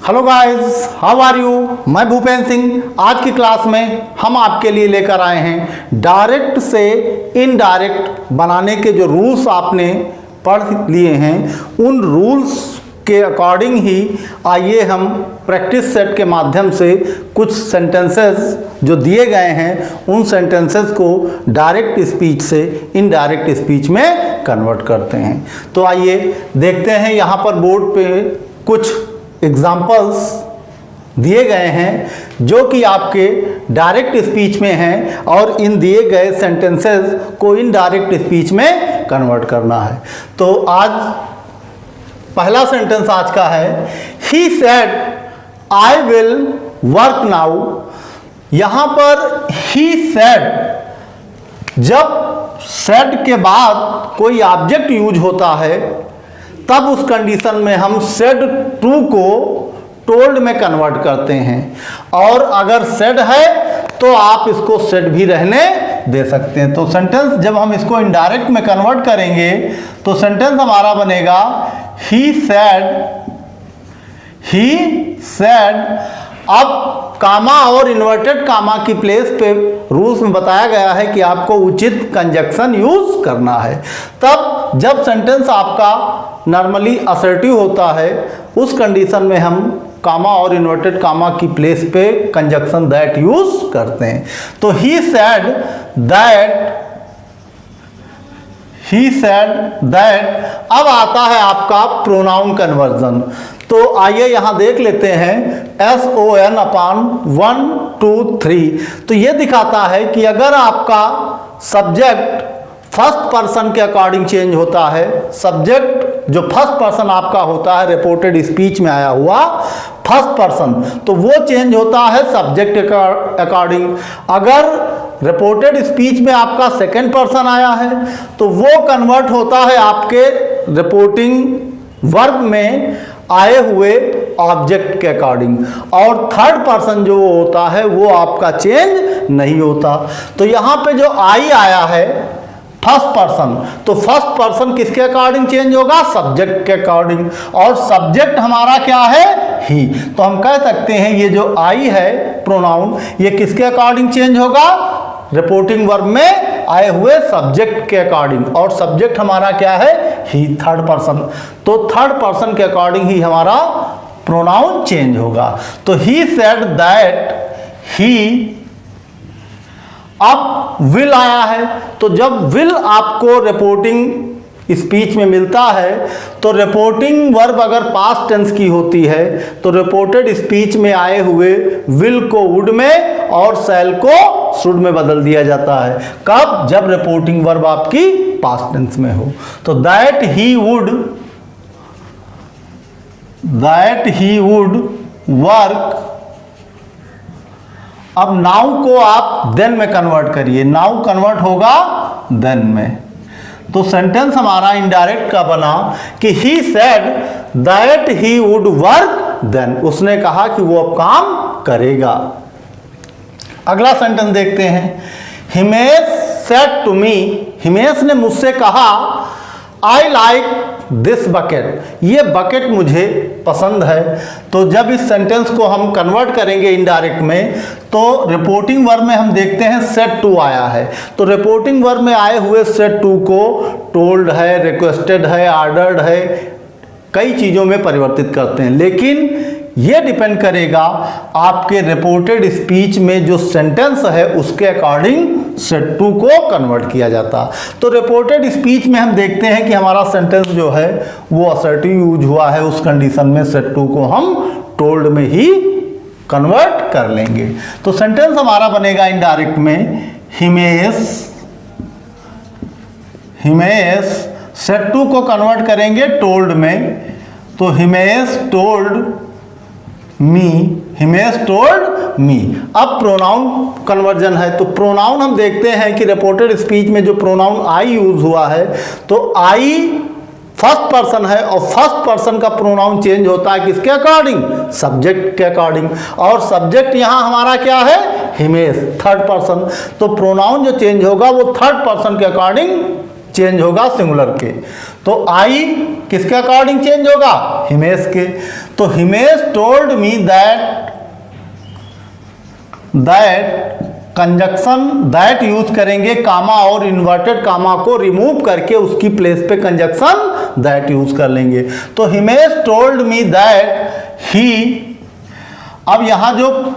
Hello guys, how are you. मैं भूपेंद्र सिंह। आज की क्लास में हम आपके लिए लेकर आए हैं डायरेक्ट से इनडायरेक्ट बनाने के जो रूल्स आपने पढ़ लिए हैं, उन रूल्स के अकॉर्डिंग ही आइए हम प्रैक्टिस सेट के माध्यम से कुछ सेंटेंसेस जो दिए गए हैं उन सेंटेंसेस को डायरेक्ट स्पीच से इनडायरेक्ट स्पीच में कन्वर्ट करते हैं। तो आइए देखते हैं, यहाँ पर बोर्ड पे कुछ एग्जाम्पल्स दिए गए हैं जो कि आपके डायरेक्ट स्पीच में हैं और इन दिए गए सेंटेंसेस को इनडायरेक्ट स्पीच में कन्वर्ट करना है। तो आज पहला सेंटेंस आज का है, he said I will work now. यहाँ पर ही सेड, जब सेड के बाद कोई ऑब्जेक्ट यूज होता है तब उस कंडीशन में हम सेड टू को टोल्ड में कन्वर्ट करते हैं, और अगर सेड है तो आप इसको सेड भी रहने दे सकते हैं। तो सेंटेंस जब हम इसको इनडायरेक्ट में कन्वर्ट करेंगे तो सेंटेंस हमारा बनेगा ही सेड। अब कामा और इन्वर्टेड कामा की प्लेस पे रूल्स में बताया गया है कि आपको उचित कंजक्शन यूज करना है। तब जब सेंटेंस आपका नॉर्मली असर्टिव होता है उस कंडीशन में हम कामा और इन्वर्टेड कामा की प्लेस पे कंजक्शन दैट यूज करते हैं। तो ही सेड दैट। अब आता है आपका प्रोनाउन कन्वर्जन। तो आइए यहां देख लेते हैं SON अपान 1 2 3। तो ये दिखाता है कि अगर आपका सब्जेक्ट फर्स्ट पर्सन के अकॉर्डिंग चेंज होता है, सब्जेक्ट जो फर्स्ट पर्सन आपका होता है रिपोर्टेड स्पीच में आया हुआ फर्स्ट पर्सन, तो वो चेंज होता है सब्जेक्ट के अकॉर्डिंग। अगर रिपोर्टेड स्पीच में आपका सेकंड पर्सन आया है तो वो कन्वर्ट होता है आपके रिपोर्टिंग वर्ब में आए हुए ऑब्जेक्ट के अकॉर्डिंग, और थर्ड पर्सन जो होता है वो आपका चेंज नहीं होता। तो यहाँ पे जो आई आया है फर्स्ट पर्सन, तो फर्स्ट पर्सन किसके अकॉर्डिंग चेंज होगा? सब्जेक्ट के अकॉर्डिंग, और सब्जेक्ट हमारा क्या है? ही। तो हम कह सकते हैं ये जो आई है प्रोनाउन, ये किसके अकॉर्डिंग चेंज होगा? रिपोर्टिंग वर्ब में आए हुए सब्जेक्ट के अकॉर्डिंग, और सब्जेक्ट हमारा क्या है? ही, थर्ड पर्सन। तो थर्ड पर्सन के अकॉर्डिंग ही हमारा प्रोनाउन चेंज होगा। तो ही सेड दैट ही। अब विल आया है, तो जब विल आपको रिपोर्टिंग स्पीच में मिलता है तो रिपोर्टिंग वर्ब अगर पास्ट टेंस की होती है तो रिपोर्टेड स्पीच में आए हुए विल को वुड में और शैल को शुड में बदल दिया जाता है। कब? जब रिपोर्टिंग वर्ब आपकी पास्ट टेंस में हो। तो दैट ही वुड वर्क। अब नाउ को आप देन में कन्वर्ट करिए, नाउ कन्वर्ट होगा देन में। तो सेंटेंस हमारा इनडायरेक्ट का बना कि he said that he would work then. उसने कहा कि वो अब काम करेगा। अगला सेंटेंस देखते हैं, Himesh said to me. Himesh ने मुझसे कहा आई लाइक दिस बकेट। ये बकेट मुझे पसंद है। तो जब इस सेंटेंस को हम कन्वर्ट करेंगे इनडायरेक्ट में तो रिपोर्टिंग वर्ब में हम देखते हैं सेड टू आया है, तो रिपोर्टिंग वर्ब में आए हुए सेड टू को टोल्ड है, रिक्वेस्टेड है, ऑर्डर्ड है, कई चीज़ों में परिवर्तित करते हैं। लेकिन ये डिपेंड करेगा आपके रिपोर्टेड स्पीच में जो सेंटेंस है उसके अकॉर्डिंग सेड टू को कन्वर्ट किया जाता। तो रिपोर्टेड स्पीच में हम देखते हैं कि हमारा सेंटेंस जो है वो असर्टिव यूज हुआ है, उस कंडीशन में सेड टू को हम टोल्ड में ही कन्वर्ट कर लेंगे। तो सेंटेंस हमारा बनेगा इनडायरेक्ट में हिमेश सेड टू को कन्वर्ट करेंगे टोल्ड में, तो हिमेश टोल्ड मी। अब प्रोनाउन कन्वर्जन है, तो प्रोनाउन हम देखते हैं कि रिपोर्टेड स्पीच में जो प्रोनाउन आई यूज हुआ है तो आई फर्स्ट पर्सन है, और फर्स्ट पर्सन का प्रोनाउन चेंज होता है किसके अकॉर्डिंग? सब्जेक्ट के अकॉर्डिंग, और सब्जेक्ट यहां हमारा क्या है? Himesh, third person. तो प्रोनाउन जो चेंज होगा वो थर्ड पर्सन के अकॉर्डिंग चेंज होगा सिंगुलर के। तो आई किसके अकॉर्डिंग चेंज होगा? हिमेश के। तो Himesh told me that conjunction that use करेंगे, कामा और इन्वर्टेड कामा को रिमूव करके उसकी प्लेस पे कंजक्शन दैट यूज कर लेंगे। तो Himesh told me that he, अब यहां जो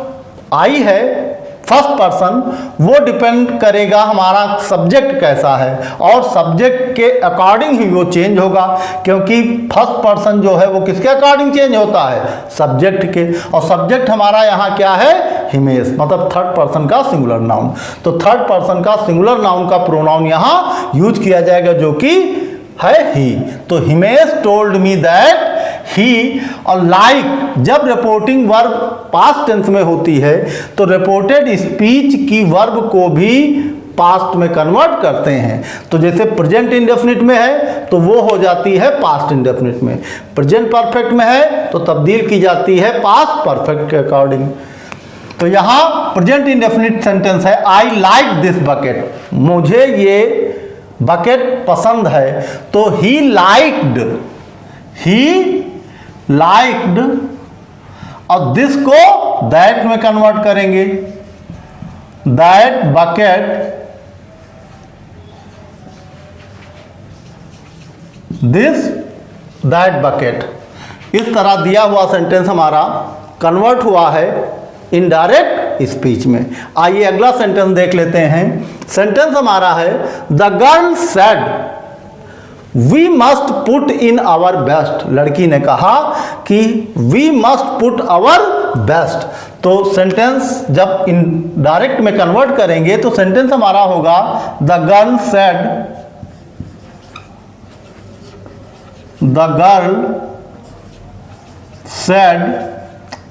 आई है फर्स्ट पर्सन, वो डिपेंड करेगा हमारा सब्जेक्ट कैसा है, और सब्जेक्ट के अकॉर्डिंग ही वो चेंज होगा, क्योंकि फर्स्ट पर्सन जो है वो किसके अकॉर्डिंग चेंज होता है? सब्जेक्ट के। और सब्जेक्ट हमारा यहाँ क्या है? हिमेश, मतलब थर्ड पर्सन का सिंगुलर नाउन। तो थर्ड पर्सन का सिंगुलर नाउन का प्रोनाउन यहाँ यूज किया जाएगा, जो कि है ही। तो Himesh told me that he, और लाइक जब रिपोर्टिंग वर्ब पास्ट टेंस में होती है तो रिपोर्टेड स्पीच की वर्ब को भी पास्ट में कन्वर्ट करते हैं। तो जैसे प्रेजेंट इंडेफिनिट में है तो वो हो जाती है पास्ट इंडेफिनिट में, प्रेजेंट परफेक्ट में है तो तब्दील की जाती है पास्ट परफेक्ट के अकॉर्डिंग। तो यहाँ प्रेजेंट इंडेफिनिट सेंटेंस है, आई लाइक दिस बकेट, मुझे ये बकेट पसंद है। तो ही लाइक्ड, और दिस को दैट में कन्वर्ट करेंगे, that bucket, this that bucket. इस तरह दिया हुआ सेंटेंस हमारा कन्वर्ट हुआ है इनडायरेक्ट स्पीच में। आइए अगला सेंटेंस देख लेते हैं। सेंटेंस हमारा है, the girl said we must put in our best, लड़की ने कहा कि we must put our best. तो सेंटेंस जब इनडायरेक्ट में कन्वर्ट करेंगे तो सेंटेंस हमारा होगा, द गर्ल सेड,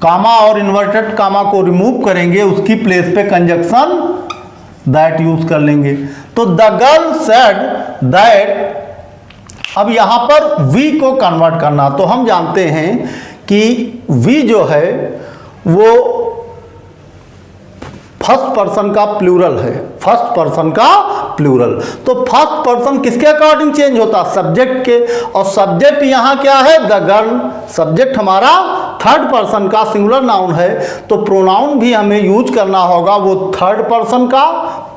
कामा और इन्वर्टेड कामा को रिमूव करेंगे, उसकी प्लेस पे कंजक्शन दैट यूज कर लेंगे। तो द गर्ल सेड दैट, अब यहां पर वी को कन्वर्ट करना, तो हम जानते हैं कि वी जो है वो फर्स्ट पर्सन का प्लूरल है, फर्स्ट पर्सन का प्लूरल। तो फर्स्ट पर्सन किसके अकॉर्डिंग चेंज होता? सब्जेक्ट के। और सब्जेक्ट यहां क्या है? The girl. सब्जेक्ट हमारा थर्ड पर्सन का सिंगुलर नाउन है, तो प्रोनाउन भी हमें यूज करना होगा वो थर्ड पर्सन का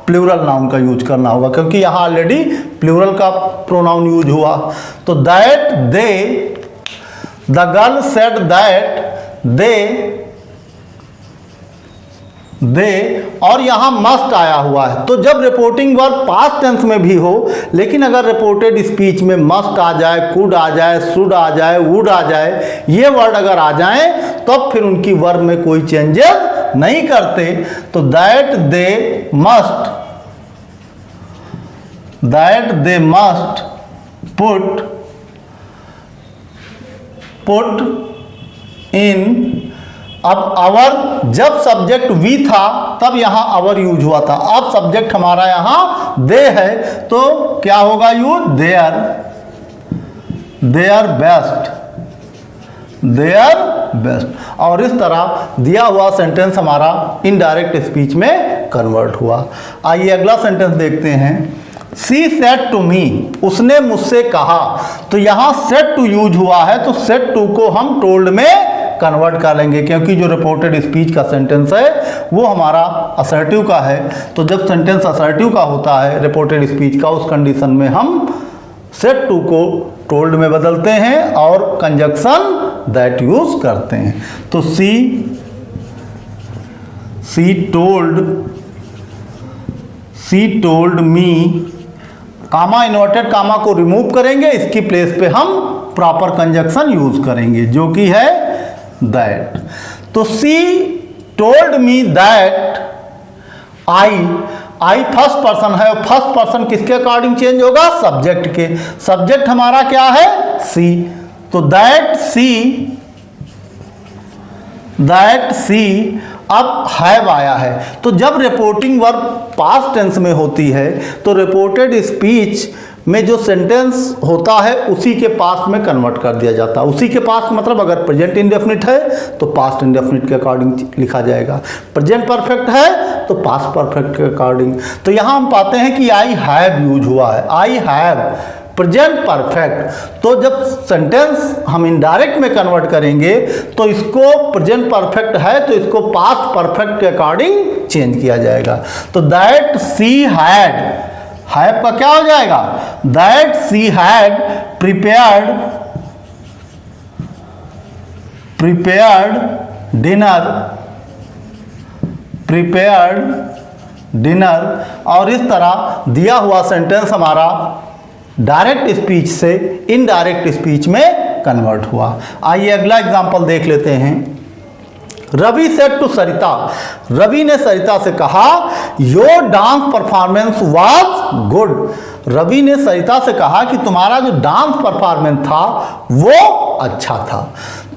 प्लूरल नाउन का यूज करना होगा, क्योंकि यहां ऑलरेडी प्लूरल का प्रोनाउन यूज हुआ। तो that the girl said that they, और यहां मस्ट आया हुआ है। तो जब रिपोर्टिंग वर्ब पास्ट टेंस में भी हो, लेकिन अगर रिपोर्टेड स्पीच में मस्ट आ जाए, कुड आ जाए, शुड आ जाए, वुड आ जाए, ये वर्ड अगर आ जाए तब फिर उनकी वर्ब में कोई चेंजेस नहीं करते। तो दैट दे मस्ट पुट इन, अब आवर, जब सब्जेक्ट वी था तब यहां आवर यूज हुआ था, अब सब्जेक्ट हमारा यहां दे है तो क्या होगा यूज? Their best. और इस तरह दिया हुआ सेंटेंस हमारा इनडायरेक्ट स्पीच में कन्वर्ट हुआ। आइए अगला सेंटेंस देखते हैं। सी सेड टू मी, उसने मुझसे कहा। तो यहां सेड टू यूज हुआ है, तो सेड टू को हम टोल्ड में कन्वर्ट कर लेंगे, क्योंकि जो रिपोर्टेड स्पीच का सेंटेंस है वो हमारा असर्टिव का है। तो जब सेंटेंस असर्टिव का होता है रिपोर्टेड स्पीच का, उस कंडीशन में हम सेड टू को टोल्ड में बदलते हैं और कंजक्शन दैट यूज करते हैं। तो सी टोल्ड मी, कामा इन्वर्टेड कामा को रिमूव करेंगे, इसकी प्लेस पे हम प्रॉपर कंजक्शन यूज करेंगे, जो कि है दैट। तो सी told me that I first person है, और फर्स्ट पर्सन किसके अकॉर्डिंग चेंज होगा? सब्जेक्ट के। सब्जेक्ट हमारा क्या है? सी। तो दैट सी अब हैव आया है। तो जब रिपोर्टिंग वर्ब पास्ट टेंस में होती है तो रिपोर्टेड स्पीच में जो सेंटेंस होता है उसी के पास्ट में कन्वर्ट कर दिया जाता है। उसी के पास्ट मतलब अगर प्रेजेंट इंडेफिनिट है तो पास्ट इंडेफिनिट के अकॉर्डिंग लिखा जाएगा, प्रेजेंट परफेक्ट है तो पास्ट परफेक्ट के अकॉर्डिंग। तो यहाँ हम पाते हैं कि आई हैव यूज हुआ है, आई हैव प्रेजेंट परफेक्ट। तो जब सेंटेंस हम इनडायरेक्ट में कन्वर्ट करेंगे तो इसको प्रेजेंट परफेक्ट है तो इसको पास्ट परफेक्ट के अकॉर्डिंग चेंज किया जाएगा। तो दैट सी हैड, हैव का क्या हो जाएगा, that she had prepared dinner. और इस तरह दिया हुआ सेंटेंस हमारा डायरेक्ट स्पीच से इनडायरेक्ट स्पीच में कन्वर्ट हुआ। आइए अगला एग्जांपल देख लेते हैं। रवि सेड टू सरिता, रवि ने सरिता से कहा your dance performance was good. Ravi ने सरिता से कहा कि तुम्हारा जो डांस परफॉर्मेंस था वो अच्छा था।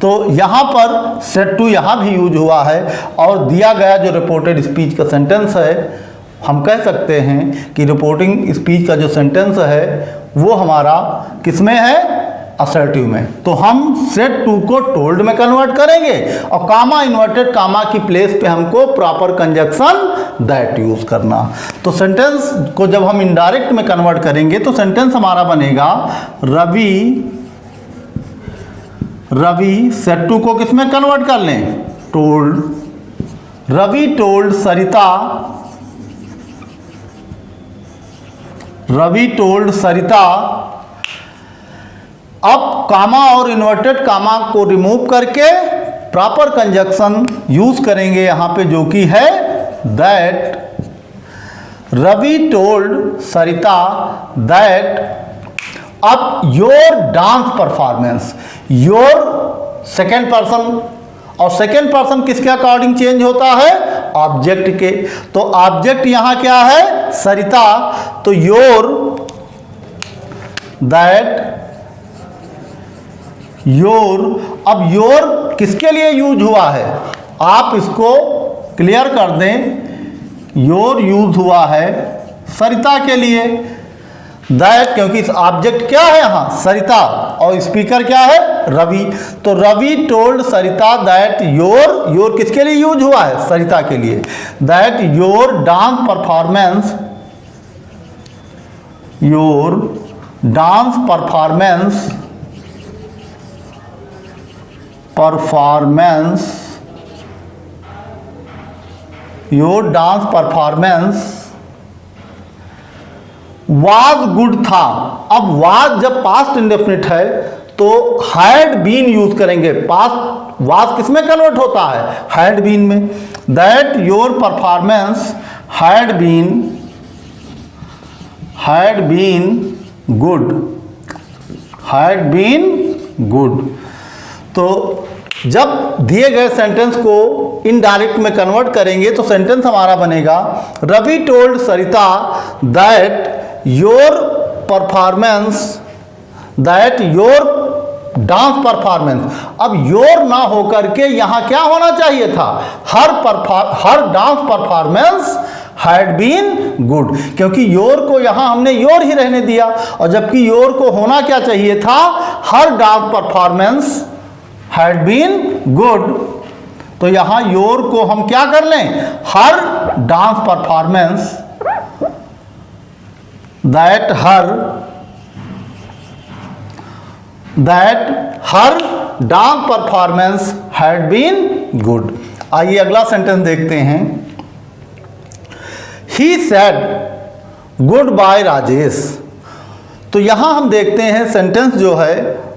तो यहाँ पर सेड टू यहाँ भी यूज हुआ है और दिया गया जो रिपोर्टेड स्पीच का सेंटेंस है, हम कह सकते हैं कि रिपोर्टिंग स्पीच का जो सेंटेंस है वो हमारा किसमें है, असर्टिव में। तो हम सेड टू को टोल्ड में कन्वर्ट करेंगे और कामा इन्वर्टेड कामा की प्लेस पे हमको प्रॉपर कंजक्शन दैट यूज करना। तो सेंटेंस को जब हम इनडायरेक्ट में कन्वर्ट करेंगे तो सेंटेंस हमारा बनेगा रवि सेड टू को किसमें कन्वर्ट कर लें, टोल्ड। रवि टोल्ड सरिता, रवि टोल्ड सरिता। अब कामा और इन्वर्टेड कामा को रिमूव करके प्रॉपर कंजक्शन यूज करेंगे यहां पे जो कि है that. Ravi told Sarita that. अब your dance performance, your second person, और सेकेंड पर्सन किसके अकॉर्डिंग चेंज होता है, ऑब्जेक्ट के। तो ऑब्जेक्ट यहां क्या है, सरिता। तो योर दैट, योर। अब योर किसके लिए यूज हुआ है, आप इसको क्लियर कर दें। योर यूज हुआ है सरिता के लिए, दैट क्योंकि इस ऑब्जेक्ट क्या है यहां, सरिता, और स्पीकर क्या है, रवि। तो Ravi told Sarita that your, your किसके लिए यूज हुआ है, सरिता के लिए, that your dance performance, your dance performance your dance performance was good था। अब वाज जब पास्ट इंडेफिनिट है तो हैड बीन यूज करेंगे। पास्ट वाज किसमें कन्वर्ट होता है, हैड बीन में। That your performance had been good. तो जब दिए गए सेंटेंस को इनडायरेक्ट में कन्वर्ट करेंगे तो सेंटेंस हमारा बनेगा Ravi told Sarita that your dance performance. अब योर ना होकर के यहां क्या होना चाहिए था, her dance performance had been good, क्योंकि योर को यहां हमने योर ही रहने दिया, और जबकि योर को होना क्या चाहिए था, her dance performance had been good. तो यहां योर को हम क्या कर लें, her dance performance, that her dance performance had been good. आइए अगला सेंटेंस देखते हैं। He said good bye Rajesh. तो यहां हम देखते हैं सेंटेंस जो है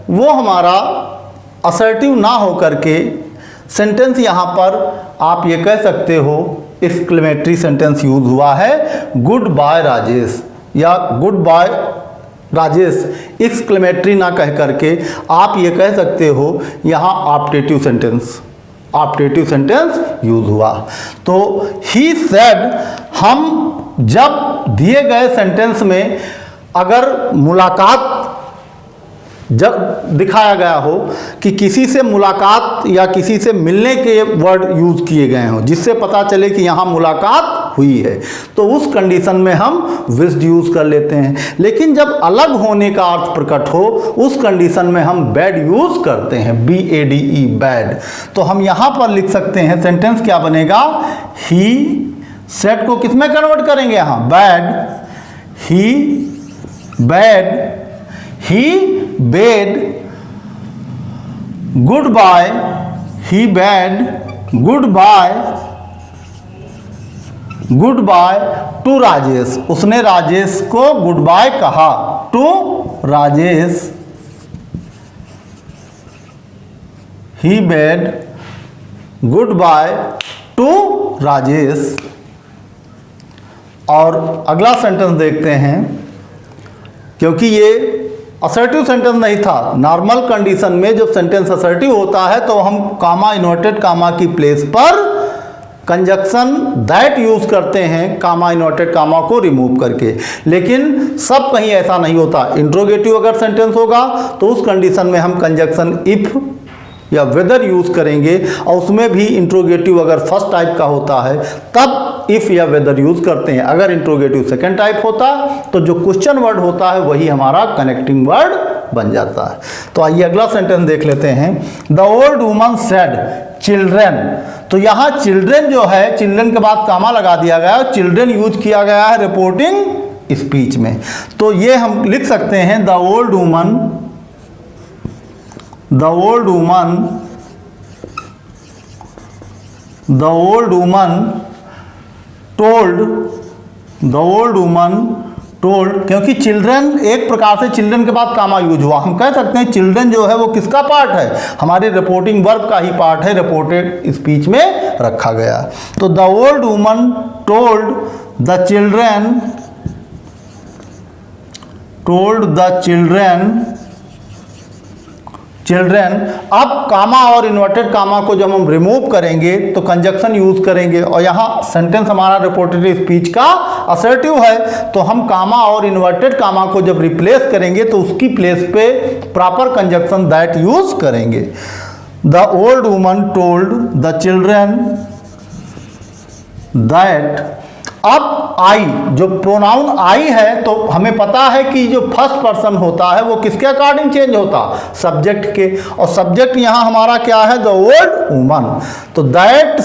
वो हमारा असर्टिव ना होकर के सेंटेंस यहां पर आप ये कह सकते हो एक्सक्लेमेटरी सेंटेंस यूज हुआ है, गुड बाय राजेश या गुड बाय राजेश। एक्सक्लेमेटरी ना कह करके आप ये कह सकते हो यहाँ ऑप्टेटिव सेंटेंस यूज हुआ। तो ही सेड, हम जब दिए गए सेंटेंस में अगर मुलाकात जब दिखाया गया हो कि किसी से मुलाकात या किसी से मिलने के वर्ड यूज किए गए हों जिससे पता चले कि यहाँ मुलाकात हुई है, तो उस कंडीशन में हम विज्ड यूज कर लेते हैं। लेकिन जब अलग होने का अर्थ प्रकट हो उस कंडीशन में हम बैड यूज करते हैं, BADE बैड। तो हम यहाँ पर लिख सकते हैं, सेंटेंस क्या बनेगा, ही सेड को किस में कन्वर्ट करेंगे, यहाँ bade, he bade he bade goodbye, he bade goodbye to Rajesh, उसने राजेश को गुड बाय कहा, to Rajesh, he bade goodbye to Rajesh. और अगला सेंटेंस देखते हैं, क्योंकि ये असर्टिव सेंटेंस नहीं था। नॉर्मल कंडीशन में जब सेंटेंस असर्टिव होता है तो हम कामा, इन्वर्टेड कामा की प्लेस पर कंजक्शन दैट यूज करते हैं, कामा इन्वर्टेड कामा को रिमूव करके। लेकिन सब कहीं ऐसा नहीं होता। इंट्रोगेटिव अगर सेंटेंस होगा तो उस कंडीशन में हम कंजक्शन इफ या वेदर यूज करेंगे, और उसमें भी इंट्रोगेटिव अगर फर्स्ट टाइप का होता है तब इफ या वेदर यूज करते हैं। अगर इंट्रोगेटिव सेकंड टाइप होता तो जो क्वेश्चन वर्ड होता है वही हमारा कनेक्टिंग वर्ड बन जाता है। तो आइए अगला सेंटेंस देख लेते हैं। The old woman said children, तो यहाँ चिल्ड्रेन जो है, चिल्ड्रेन के बाद कामा लगा दिया गया और चिल्ड्रेन यूज किया गया है रिपोर्टिंग स्पीच में। तो ये हम लिख सकते हैं द ओल्ड वुमन टोल्ड, क्योंकि चिल्ड्रन एक प्रकार से चिल्ड्रन के बाद कामा यूज हुआ, हम कह सकते हैं चिल्ड्रन जो है वो किसका पार्ट है, हमारे रिपोर्टिंग वर्ब का ही पार्ट है, रिपोर्टेड स्पीच में रखा गया। तो the old woman told the children. अब कामा और इन्वर्टेड कामा को जब हम रिमूव करेंगे तो कंजक्शन यूज करेंगे, और यहाँ सेंटेंस हमारा रिपोर्टेड स्पीच का असर्टिव है, तो हम कामा और इन्वर्टेड कामा को जब रिप्लेस करेंगे तो उसकी प्लेस पे प्रॉपर कंजक्शन दैट यूज करेंगे। The old woman told the children that. अब आई, जो प्रोनाउन आई है, तो हमें पता है कि जो फर्स्ट पर्सन होता है वो किसके अकॉर्डिंग चेंज होता, सब्जेक्ट के, और सब्जेक्ट यहां हमारा क्या है, द ओल्ड वुमन। तो दैट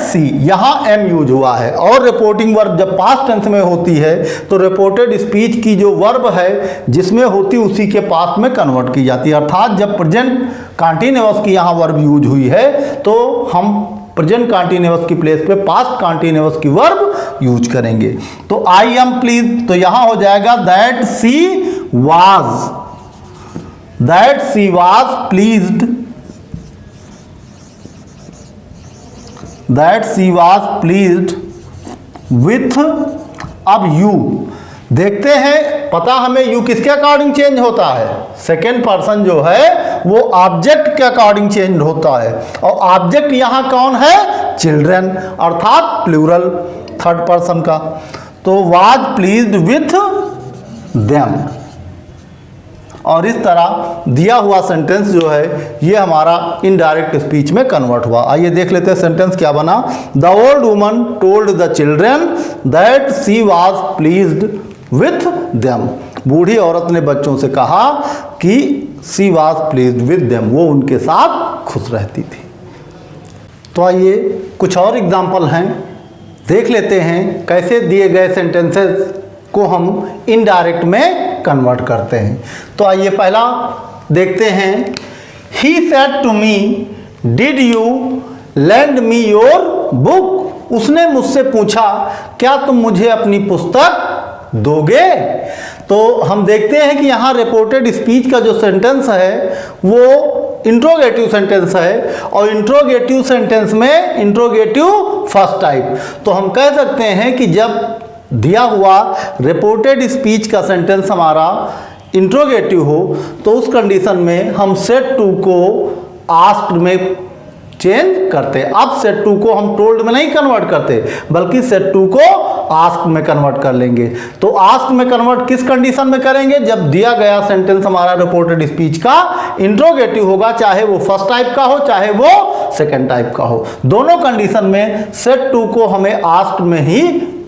सी यहां एम यूज हुआ है, और रिपोर्टिंग वर्ब जब पास्ट टेंस में होती है तो रिपोर्टेड स्पीच की जो वर्ब है जिसमें होती उसी के पास्ट में कन्वर्ट की जाती है। अर्थात जब प्रेजेंट कंटीन्यूअस की यहां वर्ब यूज हुई है तो हम प्रेजेंट कंटीन्यूअस की प्लेस पे पास्ट कंटीन्यूअस की वर्ब यूज करेंगे। तो आई एम प्लीज, तो यहां हो जाएगा that she was pleased with. अब यू देखते हैं, पता हमें यू किसके अकॉर्डिंग चेंज होता है, सेकेंड पर्सन जो है वो ऑब्जेक्ट के अकॉर्डिंग चेंज होता है, और ऑब्जेक्ट यहां कौन है, चिल्ड्रन, अर्थात प्लूरल थर्ड पर्सन का। तो वाज प्लीज्ड विथ देम। और इस तरह दिया हुआ सेंटेंस जो है ये हमारा इनडायरेक्ट स्पीच में कन्वर्ट हुआ। आइए देख लेते हैं सेंटेंस क्या बना। The old woman told the children that she was pleased with them. बूढ़ी औरत ने बच्चों से कहा कि she was pleased with them, वो उनके साथ खुश रहती थी। तो आइए कुछ और एग्जाम्पल हैं, देख लेते हैं कैसे दिए गए सेंटेंसेस को हम इनडायरेक्ट में कन्वर्ट करते हैं। तो आइए पहला देखते हैं। He said to me did you lend me your book. उसने मुझसे पूछा क्या तुम मुझे अपनी पुस्तक दोगे। तो हम देखते हैं कि यहाँ रिपोर्टेड स्पीच का जो सेंटेंस है वो इंट्रोगेटिव सेंटेंस है, और इंट्रोगेटिव सेंटेंस में इंट्रोगेटिव फर्स्ट टाइप। तो हम कह सकते हैं कि जब दिया हुआ रिपोर्टेड स्पीच का सेंटेंस हमारा इंट्रोगेटिव हो तो उस कंडीशन में हम सेड टू को आस्क्ड में चेंज करते। अब सेड टू को हम टोल्ड में नहीं कन्वर्ट करते, बल्कि सेड टू को आस्क्ड में कन्वर्ट कर लेंगे। तो आस्क्ड में कन्वर्ट किस कंडीशन में करेंगे, जब दिया गया सेंटेंस हमारा रिपोर्टेड स्पीच का इंट्रोगेटिव होगा, चाहे वो फर्स्ट टाइप का हो चाहे वो सेकेंड टाइप का हो। दोनों कंडीशन में सेड टू को हमें आस्क्ड में ही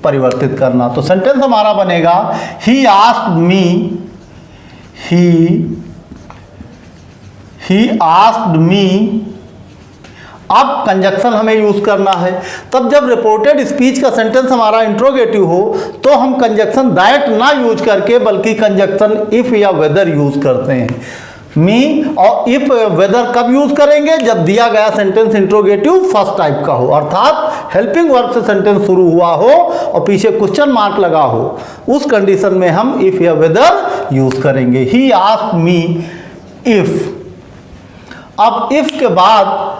परिवर्तित करना। तो सेंटेंस हमारा बनेगा he asked me, he asked me अब कंजक्शन हमें यूज करना है। तब जब रिपोर्टेड स्पीच का सेंटेंस हमारा इंट्रोगेटिव हो तो हम कंजक्शन दैट ना यूज करके बल्कि कंजक्शन इफ या वेदर यूज करते हैं। मी और इफ वेदर कब यूज करेंगे? जब दिया गया सेंटेंस इंट्रोगेटिव फर्स्ट टाइप का हो, अर्थात हेल्पिंग वर्ब से सेंटेंस शुरू हुआ हो और पीछे क्वेश्चन मार्क लगा हो, उस कंडीशन में हम इफ या वेदर यूज करेंगे। He asked me if. अब इफ के बाद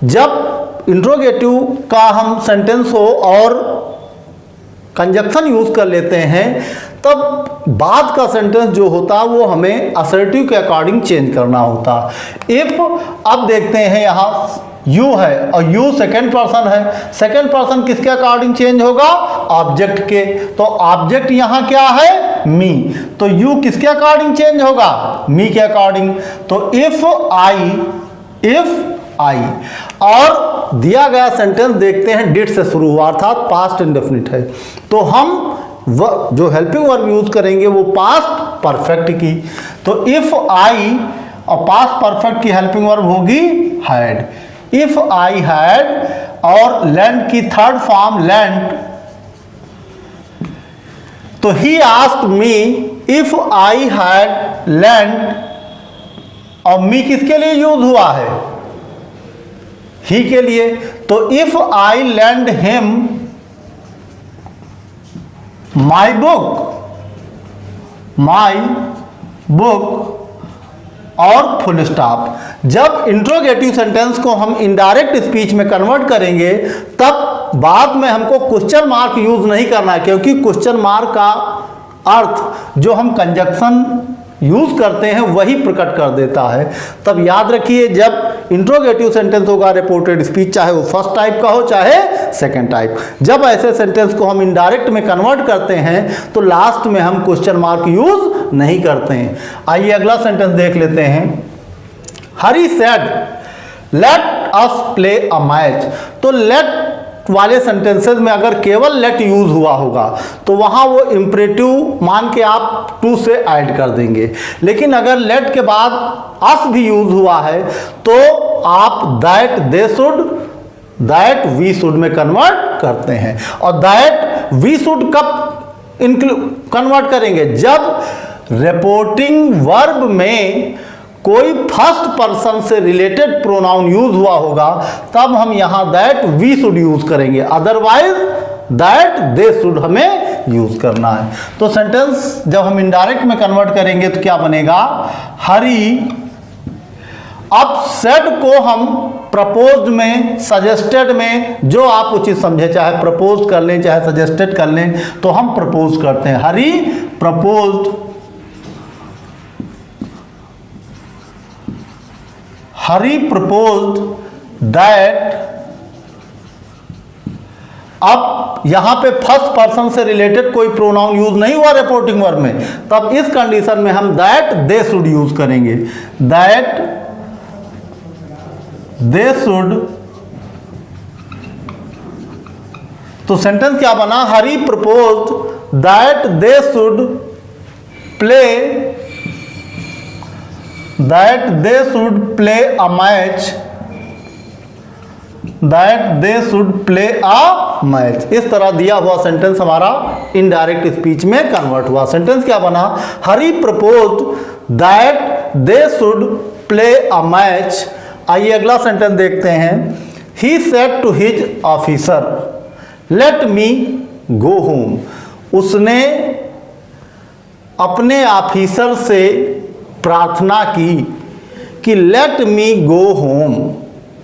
जब इंट्रोगेटिव का हम सेंटेंस हो और कंजक्शन यूज कर लेते हैं तब बाद का सेंटेंस जो होता है वो हमें असर्टिव के अकॉर्डिंग चेंज करना होता। इफ अब देखते हैं यहाँ यू है और यू सेकेंड पर्सन है, सेकेंड पर्सन किसके अकॉर्डिंग चेंज होगा? ऑब्जेक्ट के। तो ऑब्जेक्ट यहाँ क्या है? मी। तो यू किसके अकॉर्डिंग चेंज होगा? मी के अकॉर्डिंग। तो इफ आई और दिया गया सेंटेंस देखते हैं डिड से शुरू हुआ अर्थात पास्ट इंडेफिनिट है, तो हम जो हेल्पिंग वर्ब यूज करेंगे वो पास्ट परफेक्ट की। तो इफ आई और पास्ट परफेक्ट की हेल्पिंग वर्ब होगी हैड। इफ आई हैड और लैंड की थर्ड फॉर्म लैंड। तो he asked me if I had land और मी किसके लिए यूज हुआ है? ही के लिए। तो if I land him my book और फुल स्टॉप। जब इंट्रोगेटिव सेंटेंस को हम इनडायरेक्ट स्पीच में कन्वर्ट करेंगे तब बाद में हमको क्वेश्चन मार्क यूज नहीं करना है, क्योंकि क्वेश्चन मार्क का अर्थ जो हम कंजक्शन यूज करते हैं वही प्रकट कर देता है। तब याद रखिए जब इंट्रोगेटिव सेंटेंस होगा रिपोर्टेड स्पीच, चाहे वो फर्स्ट टाइप का हो चाहे सेकंड टाइप, जब ऐसे सेंटेंस को हम इनडायरेक्ट में कन्वर्ट करते हैं तो लास्ट में हम क्वेश्चन मार्क यूज नहीं करते हैं। आइए अगला सेंटेंस देख लेते हैं। Hari said let us play a match. तो लेट वाले सेंटेंसेस में अगर केवल लेट यूज हुआ होगा तो वहां वो इंपरेटिव मान के आप टू से ऐड कर देंगे, लेकिन अगर लेट के बाद अस भी यूज हुआ है तो आप that they should that we should में कन्वर्ट करते हैं। और दैट वी शुड कब कन्वर्ट करेंगे? जब रिपोर्टिंग वर्ब में कोई फर्स्ट पर्सन से रिलेटेड प्रोनाउन यूज हुआ होगा तब हम यहां दैट वी शुड यूज करेंगे, अदरवाइज दैट दे शुड हमें यूज करना है। तो सेंटेंस जब हम इनडायरेक्ट में कन्वर्ट करेंगे तो क्या बनेगा? हरी। अब सेड को हम प्रपोज्ड में सजेस्टेड में जो आप उचित समझे, चाहे प्रपोज कर लें चाहे सजेस्टेड कर लें, तो हम प्रपोज करते हैं। हरी प्रपोज्ड, हरी प्रपोज्ड दैट। अब यहां पे फर्स्ट पर्सन से रिलेटेड कोई प्रोनाउन यूज नहीं हुआ रिपोर्टिंग वर्ब में, तब इस कंडीशन में हम दैट दे शुड यूज करेंगे। That they should. तो सेंटेंस क्या बना? Hari proposed that they should play that they should play a match. That they should play a match. इस तरह दिया हुआ सेंटेंस हमारा इनडायरेक्ट स्पीच में कन्वर्ट हुआ। सेंटेंस क्या बना? Hari proposed that they should play a match. आइए अगला सेंटेंस देखते हैं। He said to his officer let me go home. उसने अपने ऑफिसर से प्रार्थना की कि लेट मी गो होम,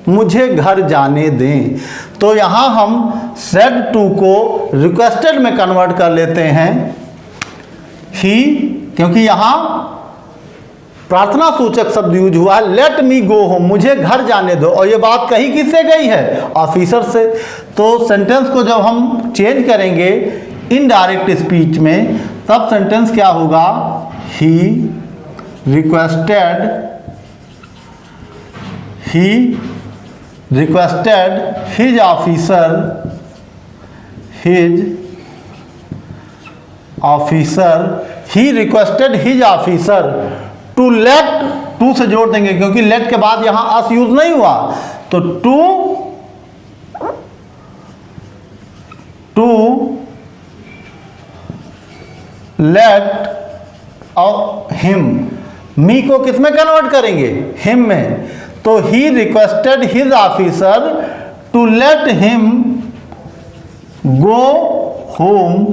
मुझे घर जाने दें। तो यहां हम सेड टू को रिक्वेस्टेड में कन्वर्ट कर लेते हैं ही, क्योंकि यहां प्रार्थना सूचक शब्द यूज हुआ है। लेट मी गो होम, मुझे घर जाने दो, और ये बात कही किससे गई है? ऑफिसर से। तो सेंटेंस को जब हम चेंज करेंगे इनडायरेक्ट स्पीच में तब सेंटेंस क्या होगा? He requested his officer he requested his officer to let, to से जोड़ देंगे क्योंकि लेट के बाद यहां अस यूज नहीं हुआ, तो टू टू लेट और हिम, मी को किस में कन्वर्ट करेंगे? हिम में। तो he requested his officer to let him go home,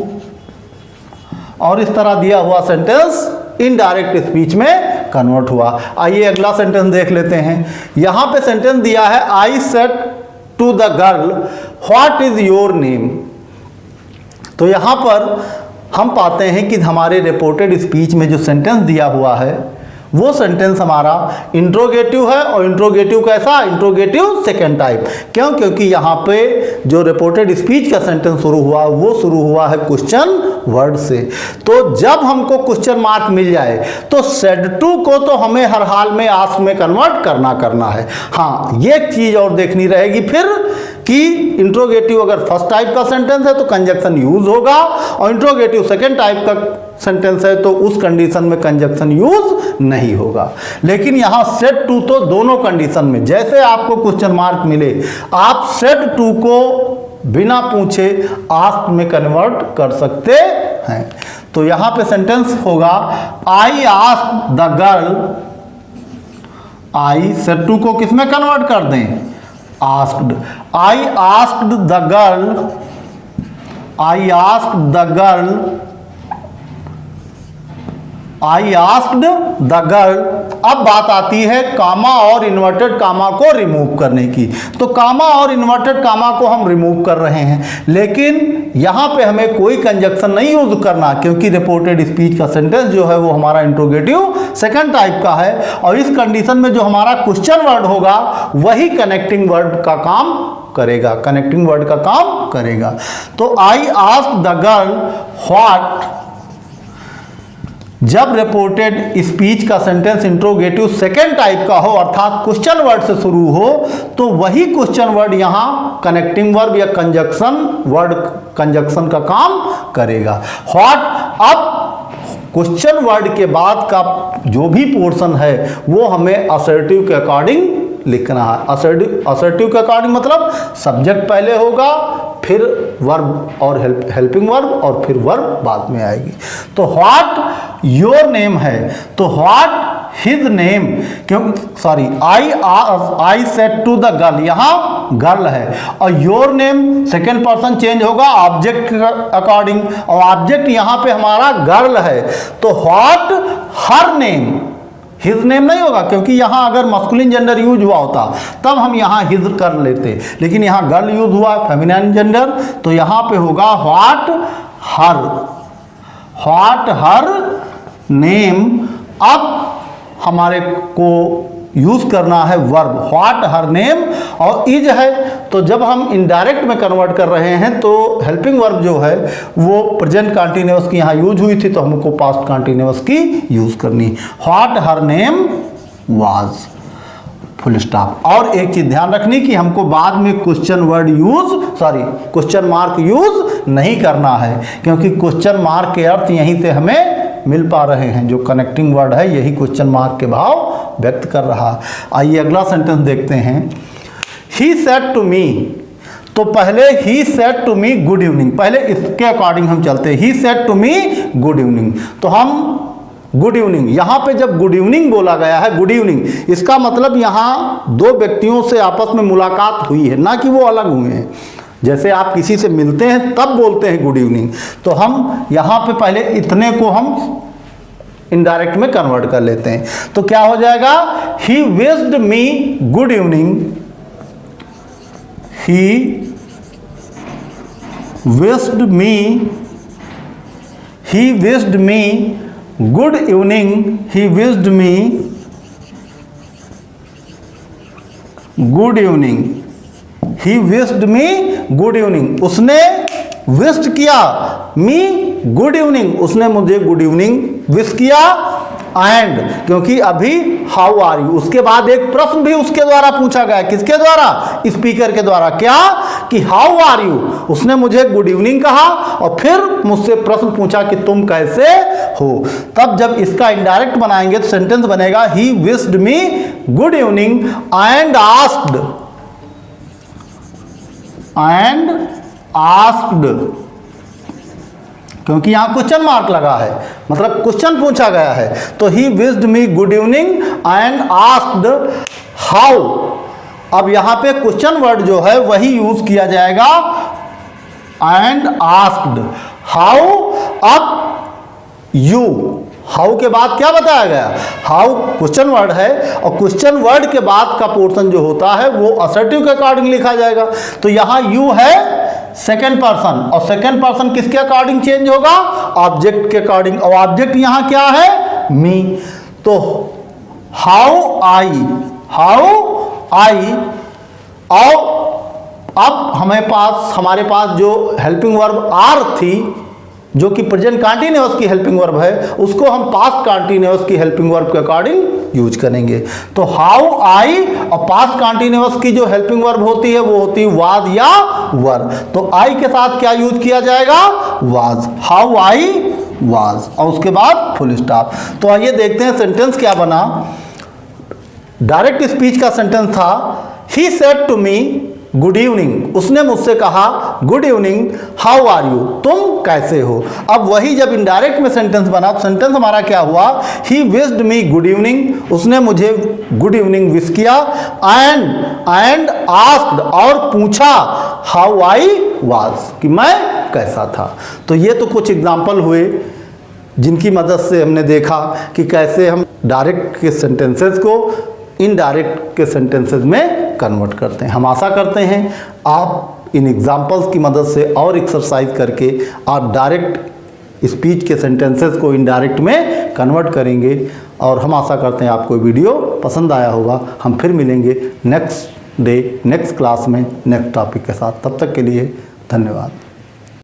और इस तरह दिया हुआ सेंटेंस इनडायरेक्ट स्पीच में कन्वर्ट हुआ। आइए अगला सेंटेंस देख लेते हैं। यहां पे सेंटेंस दिया है I said to the girl what is your name. तो यहां पर हम पाते हैं कि हमारे रिपोर्टेड स्पीच में जो सेंटेंस दिया हुआ है वो सेंटेंस हमारा इंट्रोगेटिव है, और इंट्रोगेटिव कैसा? Interrogative second type. क्यों? क्योंकि यहाँ पे जो रिपोर्टेड स्पीच का सेंटेंस शुरू हुआ वो शुरू हुआ है क्वेश्चन वर्ड से। तो जब हमको क्वेश्चन मार्क मिल जाए तो सेड टू को तो हमें हर हाल में आस्क में कन्वर्ट करना है। हाँ, ये एक चीज़ और देखनी रहेगी फिर कि इंट्रोगेटिव अगर फर्स्ट टाइप का सेंटेंस है तो कंजक्शन यूज होगा, और इंट्रोगेटिव सेकेंड टाइप का सेंटेंस है तो उस कंडीशन में कंजक्शन यूज नहीं होगा। लेकिन यहाँ सेड टू तो दोनों कंडीशन में, जैसे आपको क्वेश्चन मार्क मिले आप सेड टू को बिना पूछे आस्क में कन्वर्ट कर सकते हैं। तो यहाँ पे सेंटेंस होगा I asked the girl, I said to को किस में कन्वर्ट कर दें? Asked. I asked the girl, I asked the girl, I asked the girl. अब बात आती है कामा और इन्वर्टेड कामा को रिमूव करने की। तो कामा और इन्वर्टेड कामा को हम रिमूव कर रहे हैं, लेकिन यहां पे हमें कोई कंजक्शन नहीं यूज करना, क्योंकि रिपोर्टेड स्पीच का सेंटेंस जो है वो हमारा इंट्रोगेटिव सेकंड टाइप का है, और इस कंडीशन में जो हमारा क्वेश्चन वर्ड होगा वही कनेक्टिंग वर्ड का काम करेगा, कनेक्टिंग वर्ड का काम करेगा। तो आई आस्क्ड द गर्ल व्हाट, जब रिपोर्टेड स्पीच का सेंटेंस इंट्रोगेटिव सेकेंड टाइप का हो अर्थात क्वेश्चन वर्ड से शुरू हो, तो वही क्वेश्चन वर्ड यहां कनेक्टिंग वर्ब या कंजक्शन वर्ड, कंजक्शन का काम करेगा। व्हाट, अब क्वेश्चन वर्ड के बाद का जो भी पोर्शन है वो हमें असर्टिव के अकॉर्डिंग लिखना है। असर्टिव के अकॉर्डिंग मतलब सब्जेक्ट पहले होगा, फिर वर्ब और हेल्पिंग वर्ब, और फिर वर्ब बाद में आएगी। तो व्हाट योर नेम है, तो व्हाट हिज नेम, क्यों sorry I said to the girl, यहां गर्ल है, और your name second person change होगा ऑब्जेक्ट के अकॉर्डिंग, और ऑब्जेक्ट यहां पे हमारा गर्ल है। तो what her name, his name नहीं होगा, क्योंकि यहां अगर मस्कुलिन जेंडर यूज हुआ होता तब हम यहां हिज कर लेते, लेकिन यहां गर्ल यूज हुआ फेमिनाइन जेंडर, तो यहां पे होगा व्हाट हर नेम। अब हमारे को यूज करना है वर्ब व्हाट हर नेम, और इज है तो जब हम इनडायरेक्ट में कन्वर्ट कर रहे हैं तो हेल्पिंग वर्ब जो है वो प्रेजेंट कंटीन्यूअस की यहाँ यूज हुई थी, तो हमको पास्ट कंटीन्यूअस की यूज करनी। What her name was, full stop. और एक चीज ध्यान रखनी कि हमको बाद में question word question mark use नहीं करना है, क्योंकि क्वेश्चन मार्क के अर्थ यहीं से हमें मिल पा रहे हैं, जो कनेक्टिंग वर्ड है यही क्वेश्चन मार्क के भाव व्यक्त कर रहा। आइए अगला सेंटेंस देखते हैं। ही सेड टू मी, तो पहले he said to me good evening, पहले इसके अकॉर्डिंग हम चलते हैं। He said to me good evening, तो हम गुड इवनिंग, यहां पे जब गुड इवनिंग बोला गया है, गुड इवनिंग, इसका मतलब यहां दो व्यक्तियों से आपस में मुलाकात हुई है, ना कि वो अलग हुए हैं। जैसे आप किसी से मिलते हैं तब बोलते हैं गुड इवनिंग, तो हम यहाँ पे पहले इतने को हम इनडायरेक्ट में कन्वर्ट कर लेते हैं। तो क्या हो जाएगा? He wished me good evening, he wished me good evening, he wished me good evening, he wished me good evening, उसने विश्ड किया मी गुड इवनिंग, उसने मुझे गुड इवनिंग विश किया। एंड क्योंकि अभी हाउ आर यू, उसके बाद एक प्रश्न भी उसके द्वारा पूछा गया, किसके द्वारा? स्पीकर के द्वारा। क्या? कि हाउ आर यू, उसने मुझे गुड इवनिंग कहा और फिर मुझसे प्रश्न पूछा कि तुम कैसे हो। तब जब इसका इनडायरेक्ट बनाएंगे तो सेंटेंस बनेगा he wished me good evening and asked, क्योंकि यहां क्वेश्चन मार्क लगा है, मतलब क्वेश्चन पूछा गया है। तो he wished me good evening and asked how. अब यहां पे क्वेश्चन वर्ड जो है वही यूज किया जाएगा, एंड आस्क्ड हाउ। अब यू, हाउ के बाद क्या बताया गया, हाउ क्वेश्चन वर्ड है, और क्वेश्चन वर्ड के बाद का पोर्शन जो होता है वो असर्टिव के अकॉर्डिंग लिखा जाएगा। तो यहां यू है सेकेंड पर्सन, और सेकेंड पर्सन किसके अकॉर्डिंग चेंज होगा, ऑब्जेक्ट के अकॉर्डिंग, और ऑब्जेक्ट यहां क्या है, मी। तो हाउ आई, और अब हमारे पास जो हेल्पिंग वर्ब आर थी, जो कि प्रेजेंट कंटीन्यूअस की हेल्पिंग वर्ब है, उसको हम पास्ट कंटीन्यूअस की हेल्पिंग वर्ब के अकॉर्डिंग यूज करेंगे। तो हाउ आई और पास्ट कंटीन्यूअस की जो हेल्पिंग वर्ब होती है वो होती है वाज या वर। तो आई के साथ क्या यूज किया जाएगा, वाज, हाउ आई वाज, और उसके बाद फुल स्टॉप। तो आइए देखते हैं सेंटेंस क्या बना। डायरेक्ट स्पीच का सेंटेंस था, he said to me good evening, उसने मुझसे कहा good evening, how are you, तुम कैसे हो। अब वही जब इनडायरेक्ट में सेंटेंस बना, सेंटेंस हमारा क्या हुआ, he wished me good evening, उसने मुझे गुड इवनिंग विश किया, एंड आस्क्ड, और पूछा हाउ आई वाज, कि मैं कैसा था। तो ये तो कुछ एग्जाम्पल हुए जिनकी मदद से हमने देखा कि कैसे हम डायरेक्ट के सेंटेंसेस को इनडायरेक्ट के सेंटेंसेस में कन्वर्ट करते हैं। हम आशा करते हैं आप इन एग्जाम्पल्स की मदद से और एक्सरसाइज करके आप डायरेक्ट स्पीच के सेंटेंसेस को इनडायरेक्ट में कन्वर्ट करेंगे, और हम आशा करते हैं आपको वीडियो पसंद आया होगा। हम फिर मिलेंगे नेक्स्ट डे नेक्स्ट क्लास में नेक्स्ट टॉपिक के साथ। तब तक के लिए धन्यवाद।